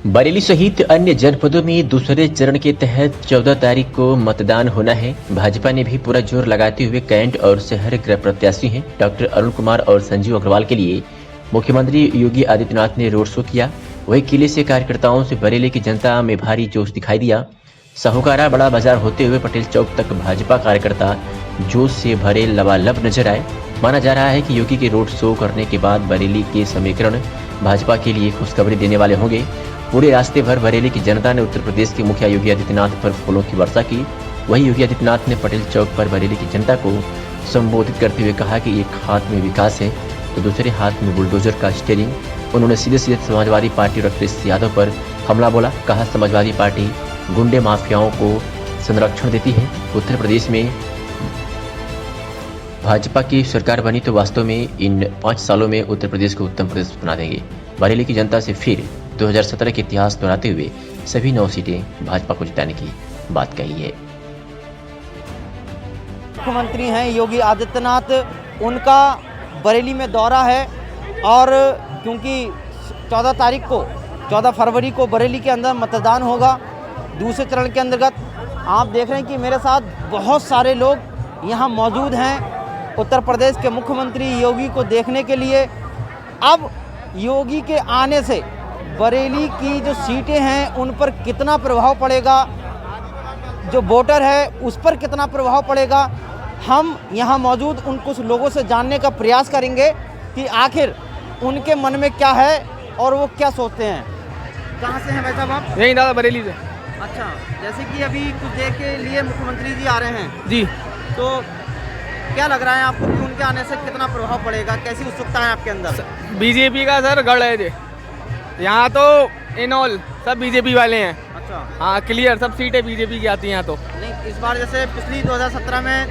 बरेली सहित अन्य जनपदों में दूसरे चरण के तहत 14 तारीख को मतदान होना है। भाजपा ने भी पूरा जोर लगाते हुए कैंट और शहर के प्रत्याशी हैं डॉक्टर अरुण कुमार और संजीव अग्रवाल के लिए मुख्यमंत्री योगी आदित्यनाथ ने रोड शो किया। वही किले से कार्यकर्ताओं से बरेली की जनता में भारी जोश दिखाई दिया। साहूकारा बड़ा बाजार होते हुए पटेल चौक तक भाजपा कार्यकर्ता जोश से भरे लबालब नजर आए। माना जा रहा है कि योगी के रोड शो करने के बाद बरेली के समीकरण भाजपा के लिए खुशखबरी देने वाले होंगे। पूरे रास्ते भर बरेली की जनता ने उत्तर प्रदेश के मुखिया योगी आदित्यनाथ पर फूलों की वर्षा की। वहीं योगी आदित्यनाथ ने पटेल चौक पर बरेली की जनता को संबोधित करते हुए कहा कि एक हाथ में विकास है तो दूसरे हाथ में बुलडोजर का स्टीयरिंग। उन्होंने सीधे समाजवादी पार्टी और अखिलेश यादव पर हमला बोला। कहा समाजवादी पार्टी गुंडे माफियाओं को संरक्षण देती है। उत्तर प्रदेश में भाजपा की सरकार बनी तो वास्तव में इन 5 सालों में उत्तर प्रदेश को उत्तम प्रदेश बना देंगे। बरेली की जनता से फिर 2017 के इतिहास दोहराते हुए सभी 9 सीटें भाजपा को जिताने की बात कही है। मुख्यमंत्री हैं योगी आदित्यनाथ, उनका बरेली में दौरा है और क्योंकि 14 फरवरी को बरेली के अंदर मतदान होगा दूसरे चरण के अंतर्गत। आप देख रहे हैं कि मेरे साथ बहुत सारे लोग यहाँ मौजूद हैं उत्तर प्रदेश के मुख्यमंत्री योगी को देखने के लिए। अब योगी के आने से बरेली की जो सीटें हैं उन पर कितना प्रभाव पड़ेगा, जो वोटर है उस पर कितना प्रभाव पड़ेगा, हम यहाँ मौजूद उन कुछ लोगों से जानने का प्रयास करेंगे कि आखिर उनके मन में क्या है और वो क्या सोचते हैं। कहाँ से हैं भाई साहब आप? यहीं दादा बरेली से। अच्छा, जैसे कि अभी कुछ देर के लिए मुख्यमंत्री जी आ रहे हैं जी, तो क्या लग रहा है आपको कि उनके आने से कितना प्रभाव पड़ेगा, कैसी उत्सुकता है आपके अंदर? बीजेपी का सर गढ़ है जी, यहाँ तो इन ऑल सब बीजेपी वाले हैं। अच्छा, हाँ क्लियर, सब सीटें बीजेपी की आती हैं यहाँ तो। नहीं, इस बार जैसे पिछली 2017 में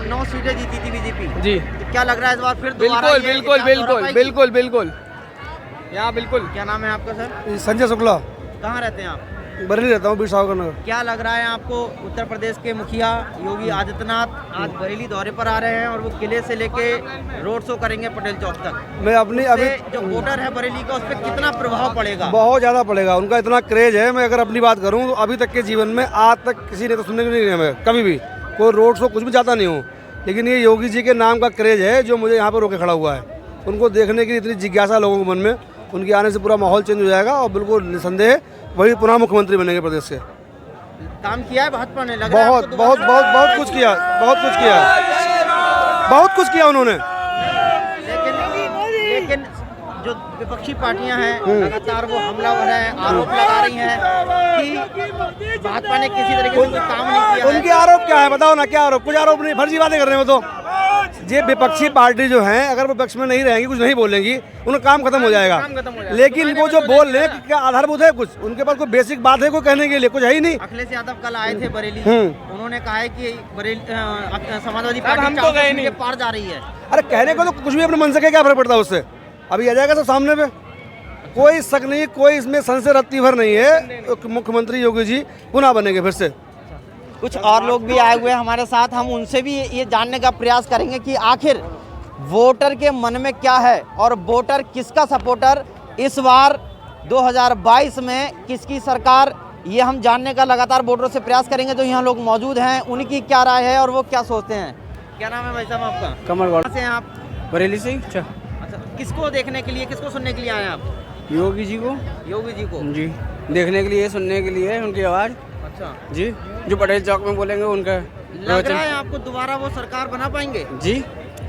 9 सीटें जीती थी बीजेपी जी, तो क्या लग रहा है इस बार फिर दोबारा बिल्कुल बिल्कुल बिल्कुल बिल्कुल बिल्कुल यहाँ बिल्कुल। क्या नाम है आपका सर? संजय शुक्ला। कहाँ रहते हैं आप? बरेली रहता हूँ, बीर सावकर नगर। क्या लग रहा है आपको उत्तर प्रदेश के मुखिया योगी आदित्यनाथ आज बरेली दौरे पर आ रहे हैं और वो किले से लेके रोड शो करेंगे पटेल चौक तक? मैं अपनी अभी जो वोटर है बरेली का उस पर कितना प्रभाव पड़ेगा? बहुत ज़्यादा पड़ेगा, उनका इतना क्रेज है। मैं अगर अपनी बात करूँ तो अभी तक के जीवन में आज तक किसी ने तो सुनने को नहीं है, मैं कभी भी कोई रोड शो कुछ भी जाता नहीं हूँ, लेकिन ये योगी जी के नाम का क्रेज है जो मुझे यहाँ पर रोके खड़ा हुआ है। उनको देखने की इतनी जिज्ञासा लोगों के मन में, उनके आने से पूरा माहौल चेंज हो जाएगा और बिल्कुल निसंदेह वही पुनः मुख्यमंत्री बनेंगे प्रदेश से। काम किया है भाजपा ने, लग बहुत बहुत बहुत बहुत कुछ किया, बहुत कुछ किया, बहुत कुछ किया उन्होंने। लेकिन जो विपक्षी पार्टियां हैं लगातार वो हमला हो रहे हैं, आरोप लगा रही हैं कि भाजपा ने किसी तरीके से कोई काम नहीं किया। उनके आरोप क्या है बताओ ना, क्या आरोप? कुछ आरोप नहीं, फर्जी बातें कर रहे हैं वो तो। ये विपक्षी पार्टी जो है अगर विपक्ष में नहीं रहेंगी, कुछ नहीं बोलेंगी, उन्हें काम खत्म हो जाएगा। लेकिन वो जो बोल रहे हैं क्या आधारभूत है? कुछ उनके पास कोई बेसिक बात है कोई कहने के लिए? कुछ है ही नहीं। अखिलेश यादव कल आए थे बरेली, उन्होंने कहा है कि बरेली समाजवादी पार्टी तो गए नहीं, पार जा रही है। अरे कहने को तो कुछ भी अपने मन से क्या फर्क पड़ता है उससे? अभी आ जाएगा सब सामने पे, कोई शक नहीं, कोई इसमें संशय रत्ती भर नहीं है। मुख्यमंत्री योगी जी पुनः बनेंगे फिर से। कुछ और लोग भी आए हुए हैं हमारे साथ, हम उनसे भी ये जानने का प्रयास करेंगे कि आखिर वोटर के मन में क्या है और वोटर किसका सपोर्टर इस बार 2022 में किसकी सरकार, ये हम जानने का लगातार वोटरों से प्रयास करेंगे। जो यहाँ लोग मौजूद हैं उनकी क्या राय है और वो क्या सोचते हैं। क्या नाम है भाई साहब आपका? कमल गौड़। कहाँ से हैं आप? बरेली से। अच्छा, किसको देखने के लिए, किसको सुनने के लिए आए हैं आप? योगी जी को। योगी जी को जी, देखने के लिए, सुनने के लिए उनकी आवाज़। अच्छा जी, जो पटेल चौक में बोलेंगे उनका लग रहा है आपको दोबारा वो सरकार बना पाएंगे? जी,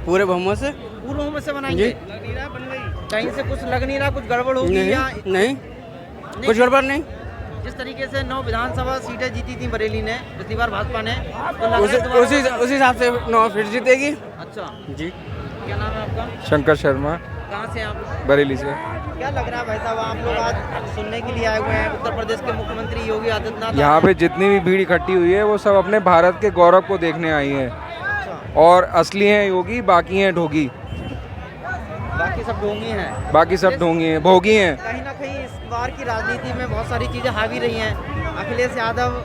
पूरे बहुमत से। पूर्ण बहुमत से बनाएंगे? लग नहीं रहा बन गई, कहीं से कुछ लग नहीं रहा, कुछ गड़बड़ होगी नहीं, या नहीं, कुछ गड़बड़ नहीं। जिस तरीके से 9 विधानसभा सीटें जीती थी बरेली ने पिछली बार भाजपा ने, तो उसी हिसाब से 9 फिर जीतेगी। अच्छा जी। क्या नाम है आपका? शंकर शर्मा। कहाँ से आप? बरेली से। क्या लग रहा है भाई साहब, आप लोग आज सुनने के लिए आए हुए हैं उत्तर प्रदेश के मुख्यमंत्री योगी आदित्यनाथ? यहाँ पे जितनी भी भीड़ इकट्ठी हुई है वो सब अपने भारत के गौरव को देखने आई है। और असली हैं योगी, बाकी हैं ढोगी। बाकी सब ढोंगी हैं। बाकी सब ढोंगी हैं, भोगी हैं। कहीं ना कहीं इस बार की राजनीति में बहुत सारी चीज़ें हावी रही हैं। अखिलेश यादव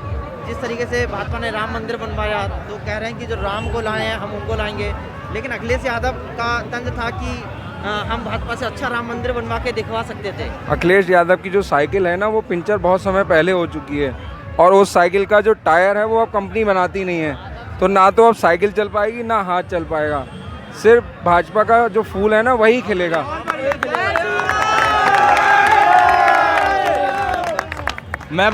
जिस तरीके से भाजपा ने राम मंदिर बनवाया तो कह रहे हैं कि जो राम को लाए हैं हम उनको लाएंगे, लेकिन अखिलेश यादव का तंज था कि हम भाजपा से अच्छा राम मंदिर बनवा के दिखवा सकते थे। अखिलेश यादव की जो साइकिल है ना, वो पंचर बहुत समय पहले हो चुकी है, और उस साइकिल का जो टायर है वो अब कंपनी बनाती नहीं है, तो ना तो अब साइकिल चल पाएगी ना हाथ चल पाएगा। सिर्फ भाजपा का जो फूल है ना वही खिलेगा। मैं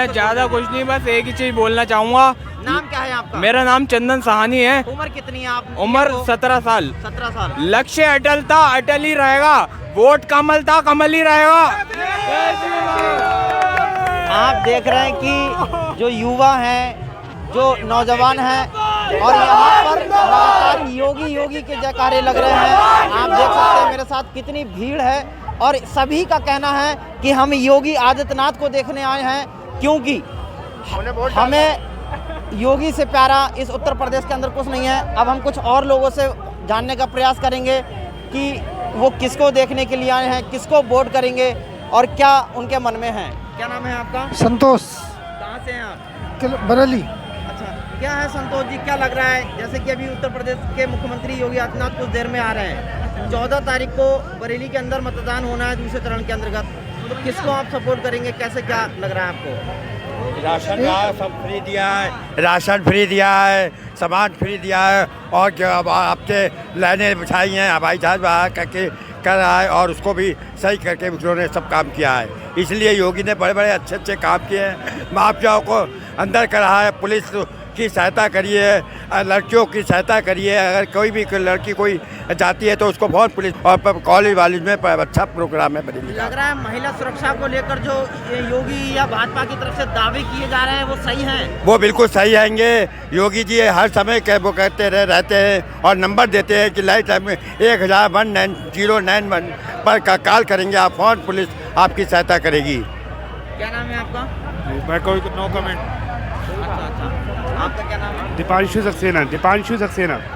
ज़्यादा कुछ नहीं, बस एक ही चीज़ बोलना चाहूँगा। नाम क्या है आपका? मेरा नाम चंदन सहानी है। उम्र कितनी है आप? उम्र 17 साल। 17 साल। लक्ष्य अटल था, अटल ही रहेगा। वोट कमल था, कमल ही रहेगा। आप देख रहे हैं कि जो युवा हैं, जो नौजवान हैं, और यहाँ पर लगातार योगी योगी के जयकारे लग रहे हैं। आप देख सकते हैं मेरे साथ कितनी भीड़ है, और सभी का कहना है कि हम योगी आदित्यनाथ को देखने आए हैं, क्योंकि हमें योगी से प्यारा इस उत्तर प्रदेश के अंदर कुछ नहीं है। अब हम कुछ और लोगों से जानने का प्रयास करेंगे कि वो किसको देखने के लिए आए हैं, किसको वोट करेंगे और क्या उनके मन में है। क्या नाम है आपका? संतोष। कहाँ से हैं आप? बरेली। अच्छा, क्या है संतोष जी, क्या लग रहा है, जैसे कि अभी उत्तर प्रदेश के मुख्यमंत्री योगी आदित्यनाथ कुछ देर में आ रहे हैं, 14 तारीख को बरेली के अंदर मतदान होना है दूसरे चरण के अंतर्गत, तो किसको आप सपोर्ट करेंगे, कैसे क्या लग रहा है आपको? राशन सब फ्री दिया है, राशन फ्री दिया है, सामान फ्री दिया है, और जो अब आपसे लाइनें बिछाई हैं, हवाई जहाज बहा करके कर रहा है, और उसको भी सही करके उन्होंने सब काम किया है। इसलिए योगी ने बड़े बड़े अच्छे अच्छे काम किए हैं। माफियाओं को अंदर कर रहा है, पुलिस की सहायता करिए, लड़कियों की सहायता करिए। अगर कोई भी लड़की कोई जाती है तो उसको बहुत पुलिस और कॉलेज वालेज में अच्छा प्रोग्राम है बरेली का। लग रहा है महिला सुरक्षा को लेकर जो योगी या भाजपा की तरफ से दावे किए जा रहे हैं वो सही हैं? वो बिल्कुल सही आएंगे। योगी जी हर समय वो कहते रहते हैं और नंबर देते हैं कि लाइट टाइम में 1091 पर कॉल करेंगे आप, फोन पुलिस आपकी सहायता करेगी। क्या नाम है आपका? मैं कोई नो कमेंट। अच्छा, आपका क्या नाम है? दीपांशु सक्सेना।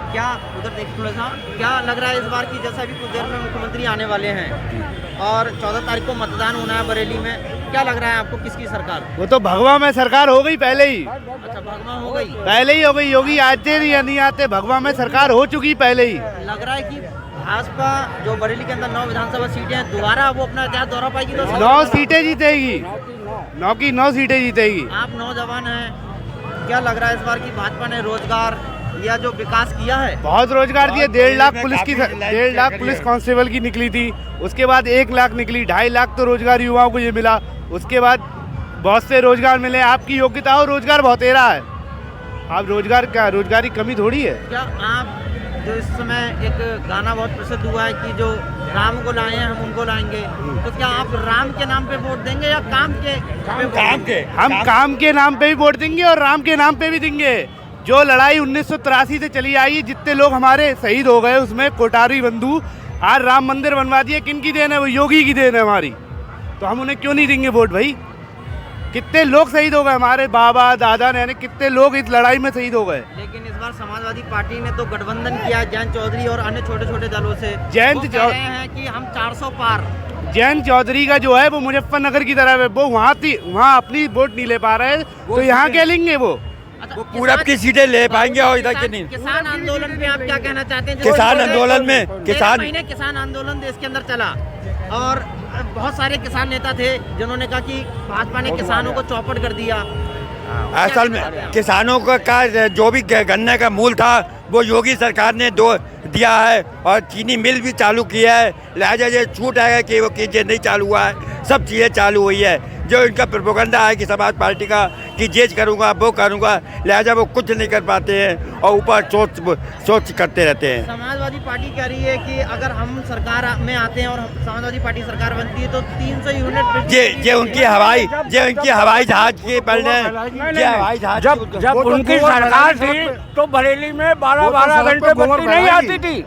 क्या उधर देखिए थोड़ा सा, क्या लग रहा है इस बार की, जैसा भी कुछ देर में मुख्यमंत्री आने वाले हैं और 14 तारीख को मतदान होना है बरेली में, क्या लग रहा है आपको, किसकी सरकार? वो तो भगवा में सरकार हो गई पहले ही। अच्छा, भगवा हो गई? पहले ही हो गई। योगी आते नहीं आते, भगवा में सरकार हो चुकी पहले ही। लग रहा है कि भाजपा जो बरेली के अंदर 9 विधानसभा सीटें हैं, दोबारा वो अपना इतिहास दोहरा पाएगी? तो 9 सीटें जीतेगी, 9 की 9 सीटें जीतेगी। आप नौजवान हैं, क्या लग रहा है इस बार की भाजपा ने रोजगार या जो विकास किया है? बहुत रोजगार दिए। 1.5 लाख पुलिस की 1.5 लाख पुलिस कांस्टेबल की निकली थी, उसके बाद 1 लाख निकली, 2.5 लाख तो रोजगार युवाओं को ये मिला, उसके बाद बहुत से रोजगार मिले। आपकी योग्यता हो, रोजगार बहुत तेरा है। आप रोजगार क्या, रोजगार की कमी थोड़ी है। क्या आप जो इस समय एक गाना बहुत प्रसिद्ध हुआ है कि जो राम को लाए हैं हम उनको लाएंगे, तो क्या आप राम के नाम पे वोट देंगे या काम के? हम काम के नाम पे भी वोट देंगे और राम के नाम पे भी देंगे। जो लड़ाई 1983 से चली आई, जितने लोग हमारे शहीद हो गए, उसमें कोटारी बंधु आज राम मंदिर बनवा दिए, किन की देन है? वो योगी की देन है हमारी। तो हम उन्हें क्यों नहीं देंगे वोट भाई? कितने लोग शहीद हो गए, हमारे बाबा दादा ने, कितने लोग इस लड़ाई में शहीद हो गए। लेकिन इस बार समाजवादी पार्टी ने तो गठबंधन किया जयंत चौधरी और अन्य छोटे छोटे दलों से। जयंत कह रहे हैं कि हम 400 पार। जयंत चौधरी का जो है वो मुजफ्फरनगर की तरफ है, वो वहाँ अपनी वोट नहीं ले पा रहे, तो यहाँ क्या लेंगे वो? वो पूरब की सीटें ले पाएंगे और इधर की नहीं। किसान आंदोलन में आप क्या कहना चाहते हैं? किसान आंदोलन में किसान आंदोलन देश के अंदर चला और बहुत सारे किसान नेता थे जिन्होंने कहा कि भाजपा ने किसानों को चौपट कर दिया। असल में किसानों का जो भी गन्ने का मूल था वो योगी सरकार ने दिया है, और चीनी मिल भी चालू किया है। लिहाजा ये छूट आएगा कि वो कीजिए नहीं चालू हुआ है, सब चीज़ें चालू हुई है। जो इनका प्रोपेगेंडा है कि समाज पार्टी का कि जेज करूँगा वो करूँगा, लिहाजा वो कुछ नहीं कर पाते हैं और ऊपर सोच करते रहते हैं। समाजवादी पार्टी कह रही है कि अगर हम सरकार में आते हैं और समाजवादी पार्टी सरकार बनती है तो 300 यूनिट ये उनकी हवाई जहाज की पहले हवाई जहाज जब उनकी सरकार थी तो बरेली में 12-12 घंटे बत्ती नहीं आती थी,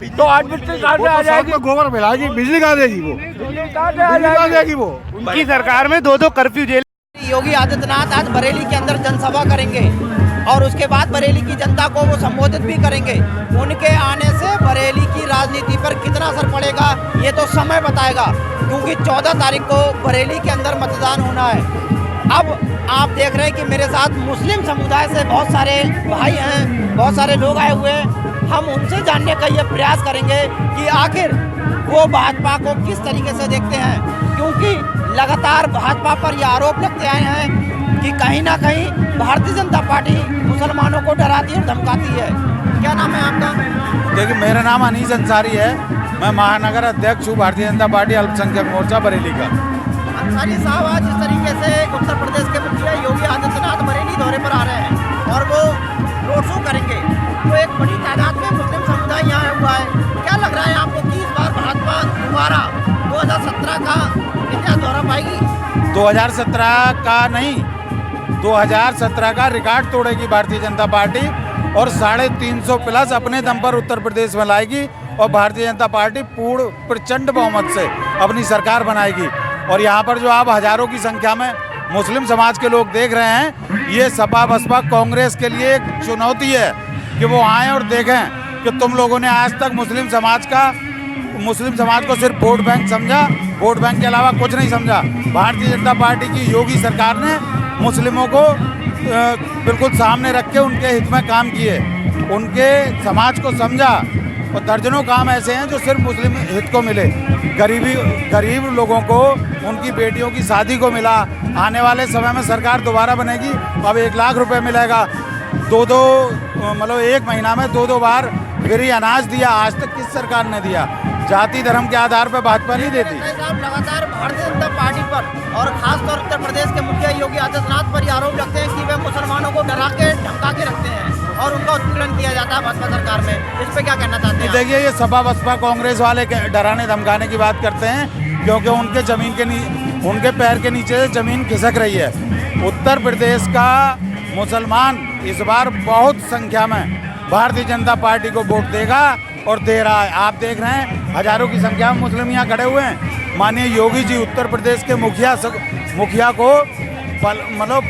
तो आज बिजली कहाँ से आ जाएगी? गोबर मिलाएगी, बिजली कहाँ देगी वो? बिजली कहाँ से आ जाएगी वो? उनकी सरकार में 2-2 कर्फ्यू जेल। योगी आदित्यनाथ आज बरेली के अंदर जनसभा करेंगे और उसके बाद बरेली की जनता को वो संबोधित भी करेंगे। उनके आने से बरेली की राजनीति पर कितना असर पड़ेगा ये तो समय बताएगा, क्योंकि 14 तारीख को बरेली के अंदर मतदान होना है। अब आप देख रहे हैं कि मेरे साथ मुस्लिम समुदाय से बहुत सारे भाई हैं, बहुत सारे लोग आए हुए हैं। हम उनसे जानने का ये प्रयास करेंगे कि आखिर वो भाजपा को किस तरीके से देखते हैं, क्योंकि लगातार भाजपा पर ये आरोप लगते आए हैं कि कहीं ना कहीं भारतीय जनता पार्टी मुसलमानों को डराती और धमकाती है। क्या नाम है आपका? देखिए, मेरा नाम अनीस अंसारी है। मैं महानगर अध्यक्ष हूँ भारतीय जनता पार्टी अल्पसंख्यक मोर्चा बरेली का। अंसारी साहब, आज जिस तरीके से उत्तर प्रदेश के मुखिया योगी आदित्यनाथ बरेली दौरे पर आ रहे हैं और वो रोड शो करेंगे, तो एक बड़ी तादाद में मुस्लिम समुदाय यहाँ हुआ है। क्या लग रहा है आपको कि इस बार भाजपा दोबारा 2017 का इतिहास दोहरा पाएगी? 2017 का नहीं, 2017 का रिकॉर्ड तोड़ेगी भारतीय जनता पार्टी और 350 प्लस अपने दम पर उत्तर प्रदेश में लाएगी और भारतीय जनता पार्टी पूर्ण प्रचंड बहुमत से अपनी सरकार बनाएगी। और यहाँ पर जो आप हजारों की संख्या में मुस्लिम समाज के लोग देख रहे हैं, ये सपा बसपा कांग्रेस के लिए एक चुनौती है कि वो आएँ और देखें कि तुम लोगों ने आज तक मुस्लिम समाज को सिर्फ वोट बैंक समझा, वोट बैंक के अलावा कुछ नहीं समझा। भारतीय जनता पार्टी की योगी सरकार ने मुस्लिमों को बिल्कुल सामने रख के उनके हित में काम किए, उनके समाज को समझा और दर्जनों काम ऐसे हैं जो सिर्फ मुस्लिम हित को मिले। गरीब लोगों को उनकी बेटियों की शादी को मिला। आने वाले समय में सरकार दोबारा बनेगी, अब 1 लाख रुपए मिलेगा। मतलब 1 महीना में 2 बार फ्री अनाज दिया। आज तक किस सरकार ने दिया? जाति धर्म के आधार पर भाजपा नहीं देती। लगातार भारतीय जनता पार्टी पर और खासतौर उत्तर प्रदेश के मुखिया योगी आदित्यनाथ पर आरोप लगते हैं कि वे मुसलमानों को डरा के धमका के रखते हैं और उनका उत्पीड़न किया जाता है भाजपा सरकार में। इस पे क्या कहना चाहते हैं? देखिए, ये सपा बसपा कांग्रेस वाले डराने धमकाने की बात करते हैं, क्योंकि उनके पैर के नीचे जमीन खिसक रही है। उत्तर प्रदेश का मुसलमान इस बार बहुत संख्या में भारतीय जनता पार्टी को वोट देगा और दे रहा है। आप देख रहे हैं हजारों की संख्या में मुस्लिम यहाँ खड़े हुए हैं। माननीय योगी जी उत्तर प्रदेश के मुखिया को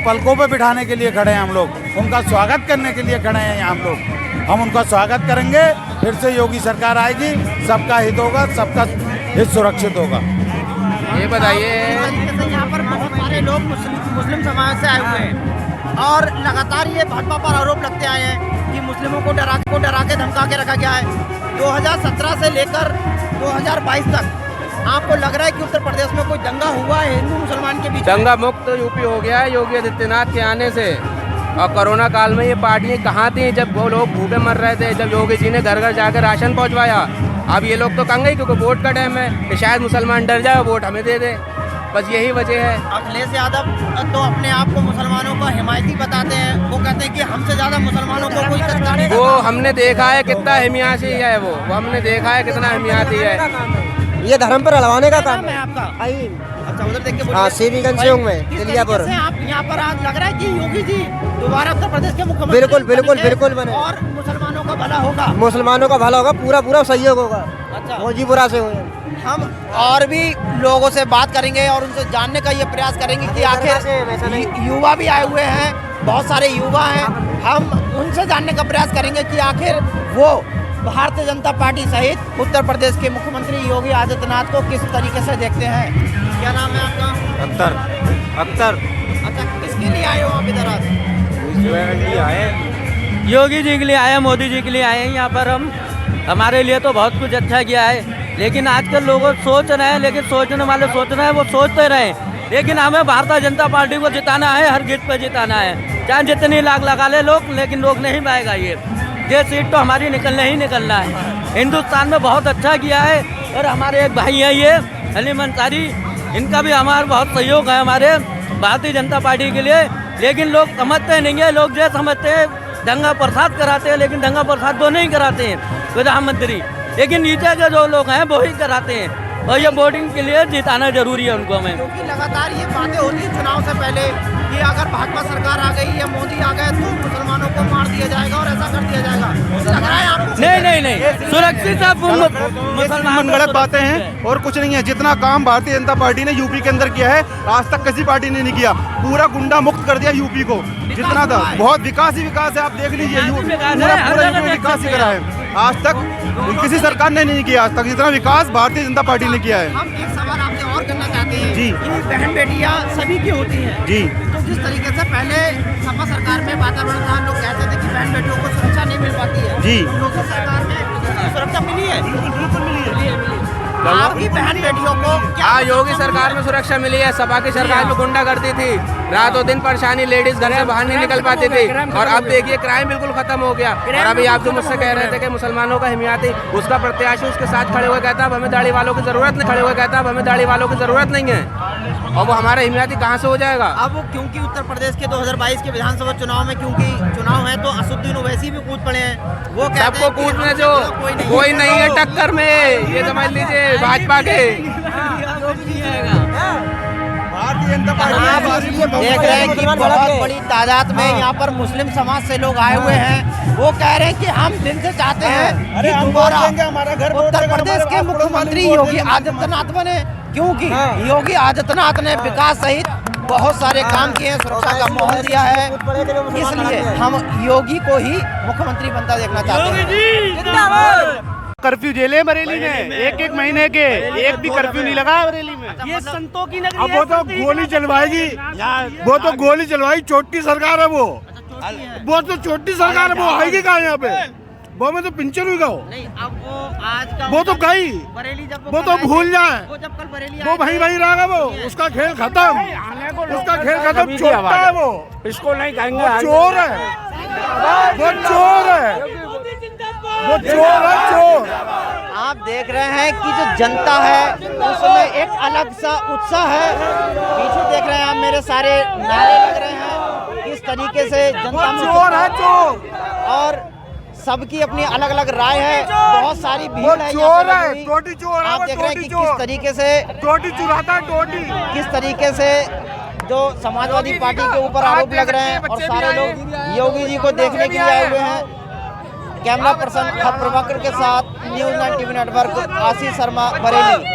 पलकों पे बिठाने के लिए खड़े हैं। हम लोग उनका स्वागत करने के लिए खड़े हैं। हम लोग उनका स्वागत करेंगे। फिर से योगी सरकार आएगी, सबका हित होगा, सबका हित सुरक्षित होगा। ये बताइए, यहाँ पर बहुत सारे लोग मुस्लिम समाज से आए हुए हैं और लगातार ये भाजपा पर आरोप लगते आए हैं कि मुस्लिमों को डरा के धमका के रखा गया है। 2017 से लेकर 2022 तक आपको लग रहा है कि उत्तर प्रदेश में कोई दंगा हुआ है हिंदू मुसलमान के बीच? दंगा मुक्त यूपी हो गया है योगी आदित्यनाथ के आने से। और कोरोना काल में ये पार्टियां कहाँ थी जब वो लोग भूखे मर रहे थे, जब योगी जी ने घर घर जाकर राशन पहुंचवाया। अब ये लोग तो कंगे क्योंकि वोट का टाइम है कि शायद मुसलमान डर जाए वोट हमें दे दे, बस यही वजह है। अखिलेश यादव तो अपने आप को मुसलमानों का हिमायती बताते हैं। वो कहते हैं कि हमसे ज्यादा मुसलमानों को कोई कष्ट नहीं। वो हमने देखा है कितना हिमायती है, वो हमने देखा है कितना हिमायती है। ये धर्म पर लड़वाने का काम है आपका। अच्छा, उधर देख के हाँ, सीरीगंज से हूँ मैं, दिलियापुर। आप यहाँ पर आज लग रहा है कि योगी जी दोबारा उत्तर प्रदेश के मुख्यमंत्री बिल्कुल बने और मुसलमानों का भला होगा। मुसलमानों का भला होगा, पूरा सहयोग होगा। अच्छा, मौजीपुरा से हुए हम और भी लोगों से बात करेंगे और उनसे जानने का ये प्रयास करेंगे कि आखिर युवा भी आए हुए हैं, बहुत सारे युवा हैं। हम उनसे जानने का प्रयास करेंगे कि आखिर वो भारतीय जनता पार्टी सहित उत्तर प्रदेश के मुख्यमंत्री योगी आदित्यनाथ को किस तरीके से देखते हैं। क्या नाम है आपका? अख्तर। अच्छा, किसके लिए आए हो आप इधर आज? योगी जी के लिए आए, मोदी जी के लिए आए हैं यहाँ पर। हम हमारे लिए तो बहुत कुछ अच्छा किया है, लेकिन आजकल लोग सोच रहे हैं, लेकिन सोचने वाले सोच रहे हैं, वो सोचते रहे। लेकिन हमें भारतीय जनता पार्टी को जिताना है, हर जीत पे जिताना है, चाहे जितनी लाख लगा ले लोग, लेकिन लोग नहीं पाएगा। ये सीट तो हमारी निकलना है। हिंदुस्तान में बहुत अच्छा किया है। और हमारे एक भाई हैं ये अलीम अंसारी, इनका भी हमारा बहुत सहयोग है हमारे भारतीय जनता पार्टी के लिए। लेकिन लोग समझते नहीं है, लोग ये समझते हैं दंगा प्रसाद कराते हैं, लेकिन दंगा प्रसाद वो नहीं कराते हैं प्रधानमंत्री, लेकिन नीचे के जो लोग हैं वो ही कराते हैं। और ये वोटिंग के लिए जिताना जरूरी है उनको हमें, क्योंकि लगातार ये बातें होती है चुनाव से पहले कि अगर भाजपा सरकार आ गई या मोदी आ गए तो मुसलमानों को मार दिया जाएगा और ऐसा कर दिया जाएगा। लग रहा है आपको? नहीं, सुरक्षित मुसलमान गलत बातें हैं और कुछ नहीं है। जितना काम भारतीय जनता पार्टी ने यूपी के अंदर किया है, आज तक किसी पार्टी ने नहीं किया। पूरा गुंडा मुक्त कर दिया यूपी को, जितना था बहुत विकास ही विकास है। आप देख लीजिए, पूरा विकास ही करा है। आज तक किसी सरकार ने नहीं किया, आज तक जितना विकास भारतीय जनता पार्टी ने किया है। हम एक सवाल आपसे और करना चाहते हैं जी। कि बहन बेटियां सभी की होती हैं जी, तो जिस तरीके से पहले सपा सरकार में वातावरण था, लोग कहते थे कि बहन बेटियों को सुरक्षा नहीं मिल पाती है, जी योगी सरकार में सुरक्षा मिली है, बिल्कुल मिली है। आपकी बहन बेटियों को क्या? हाँ, योगी सरकार में सुरक्षा मिली है। सपा की सरकार में गुंडा करती थी, रातों दिन परेशानी, लेडीज घर से बाहर नहीं निकल पाती थी। और अब देखिए क्राइम बिल्कुल खत्म हो गया। और अभी आप जो मुझसे कह रहे थे कि मुसलमानों का हिमायती, उसका प्रत्याशी उसके साथ खड़े हुए कहता है अब हमें दाढ़ी वालों की जरूरत नहीं, खड़े हुए कहता है अब हमें दाढ़ी वालों की जरूरत नहीं है। और वो हमारा हिमायती कहाँ से हो जाएगा? अब क्योंकि उत्तर प्रदेश के 2022 के विधानसभा चुनाव में क्योंकि चुनाव है तो असदुद्दीन ओवैसी भी कूद पड़े हैं। वो सबको कूदने जो कोई नहीं है टक्कर में, ये समझ लीजिए भाजपा के। भारतीय जनता आप देख रहे हैं कि बहुत बड़ी तादाद में यहाँ पर मुस्लिम समाज से लोग आए हुए हैं। वो कह रहे हैं कि हम दिल से चाहते हैं कि दोबारा उत्तर प्रदेश के मुख्यमंत्री योगी आदित्यनाथ बने, क्योंकि योगी आदित्यनाथ ने विकास सहित बहुत सारे काम किए हैं, सुरक्षा का माहौल दिया है, इसलिए हम योगी को ही मुख्यमंत्री बनता देखना चाहते हैं। कर्फ्यू जेले बरेली में एक महीने के, एक भी कर्फ्यू नहीं लगा बरेली में। ये संतों की नगरी अब वो तो गोली चलवाएगी, वो तो गोली चलवाएगी, छोटी सरकार है वो तो छोटी सरकार है, वो आएगी कहाँ यहाँ पे? वो में तो पिंचर हुई गाओ नहीं, अब वो आज का वो तो गई, बरेली जब वो तो भूल जाए, वो जब कल बरेली वो वहीं रहेगा, वो उसका खेल खत्म, उसका खेल खत्म। छोटा है वो, इसको नहीं कहेंगे, वो चोर है, वो चोर है, वो चोर है, चोर। आप देख रहे हैं कि जो जनता है उसमें एक अलग सा उत्साह है। पीछे देख रहे हैं आप, मेरे सारे नारे लग रहे हैं, किस तरीके से जनता में चोर है, चोर। और सबकी अपनी अलग अलग राय है, बहुत सारी भीड़ है, चोर है, टोटी चोर है, आप देख रहे हैं कि किस तरीके से टोटी चुराता है, टोटी किस तरीके से जो समाजवादी पार्टी के ऊपर आरोप लग रहे हैं और सारे लोग योगी जी को देखने के लिए आए हुए हैं। कैमरा पर्सन प्रभाकर के साथ news 9 TV network, Ashish Sharma, Bareilly.